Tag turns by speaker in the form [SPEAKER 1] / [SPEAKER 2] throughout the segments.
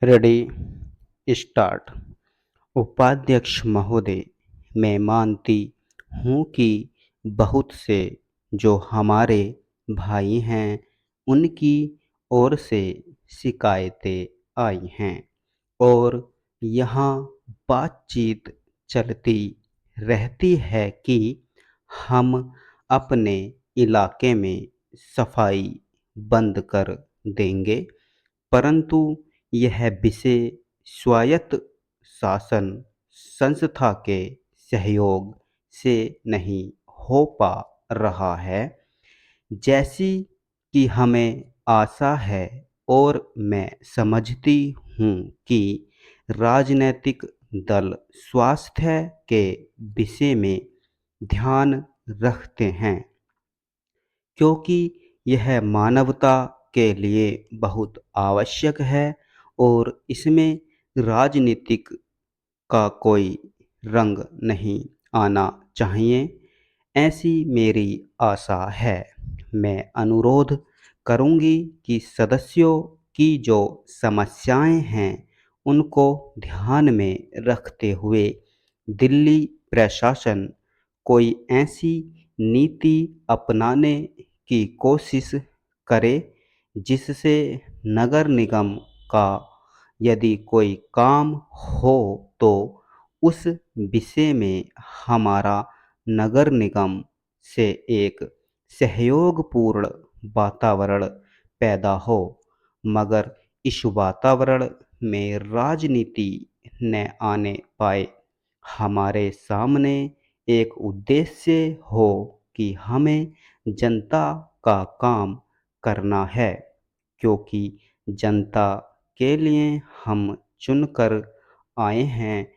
[SPEAKER 1] Ready start. उपाध्यक्ष महोदय, मैं मानती हूँ कि बहुत से जो हमारे भाई हैं उनकी ओर से शिकायतें आई हैं और यहाँ बातचीत चलती रहती है कि हम अपने इलाके में सफाई बंद कर देंगे, परंतु यह विषय स्वायत्त शासन संस्था के सहयोग से नहीं हो पा रहा है जैसी कि हमें आशा है। और मैं समझती हूँ कि राजनीतिक दल स्वास्थ्य के विषय में ध्यान रखते हैं, क्योंकि यह मानवता के लिए बहुत आवश्यक है और इसमें राजनीतिक का कोई रंग नहीं आना चाहिए, ऐसी मेरी आशा है। मैं अनुरोध करूंगी कि सदस्यों की जो समस्याएं हैं उनको ध्यान में रखते हुए दिल्ली प्रशासन कोई ऐसी नीति अपनाने की कोशिश करे जिससे नगर निगम का यदि कोई काम हो तो उस विषय में हमारा नगर निगम से एक सहयोगपूर्ण वातावरण पैदा हो, मगर इस वातावरण में राजनीति न आने पाए। हमारे सामने एक उद्देश्य हो कि हमें जनता का काम करना है, क्योंकि जनता के लिए हम चुनकर आए हैं।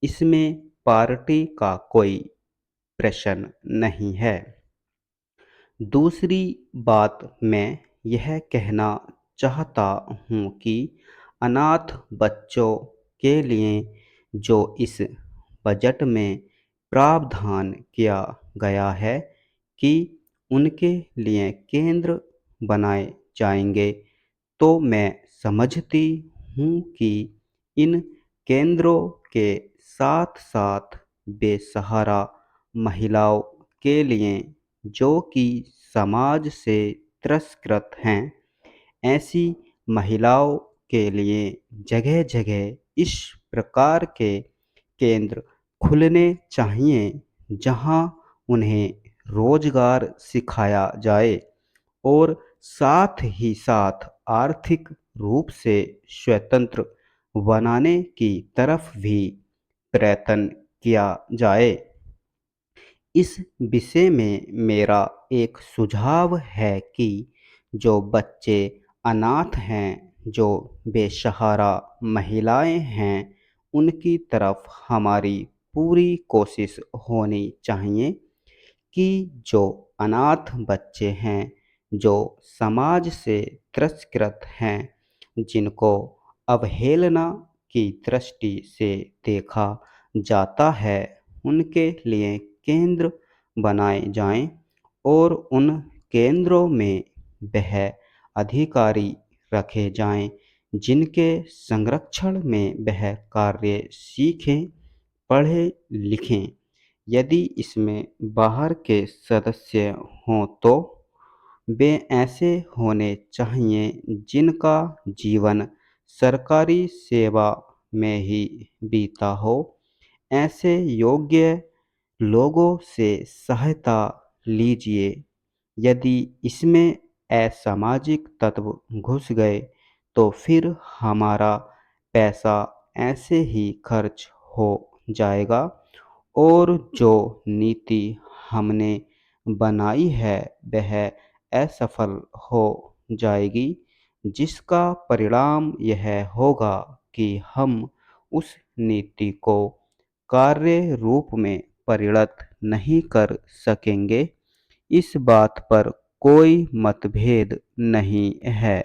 [SPEAKER 1] इसमें पार्टी का कोई प्रश्न नहीं है। दूसरी बात मैं यह कहना चाहता हूँ कि अनाथ बच्चों के लिए जो इस बजट में प्रावधान किया गया है कि उनके लिए केंद्र बनाए जाएंगे, तो मैं समझती हूँ कि इन केंद्रों के साथ साथ बेसहारा महिलाओं के लिए जो कि समाज से तिरस्कृत हैं, ऐसी महिलाओं के लिए जगह जगह इस प्रकार के केंद्र खुलने चाहिए जहां उन्हें रोजगार सिखाया जाए और साथ ही साथ आर्थिक रूप से स्वतंत्र बनाने की तरफ भी प्रयत्न किया जाए। इस विषय में मेरा एक सुझाव है कि जो बच्चे अनाथ हैं, जो बेसहारा महिलाएं हैं, उनकी तरफ हमारी पूरी कोशिश होनी चाहिए कि जो अनाथ बच्चे हैं, जो समाज से तिरस्कृत हैं, जिनको अवहेलना की दृष्टि से देखा जाता है, उनके लिए केंद्र बनाए जाएं और उन केंद्रों में वह अधिकारी रखे जाएं जिनके संरक्षण में वह कार्य सीखें, पढ़ें लिखें। यदि इसमें बाहर के सदस्य हों तो वे ऐसे होने चाहिए जिनका जीवन सरकारी सेवा में ही बीता हो। ऐसे योग्य लोगों से सहायता लीजिए। यदि इसमें असामाजिक तत्व घुस गए तो फिर हमारा पैसा ऐसे ही खर्च हो जाएगा और जो नीति हमने बनाई है वह असफल हो जाएगी, जिसका परिणाम यह होगा कि हम उस नीति को कार्य रूप में परिणत नहीं कर सकेंगे। इस बात पर कोई मतभेद नहीं है।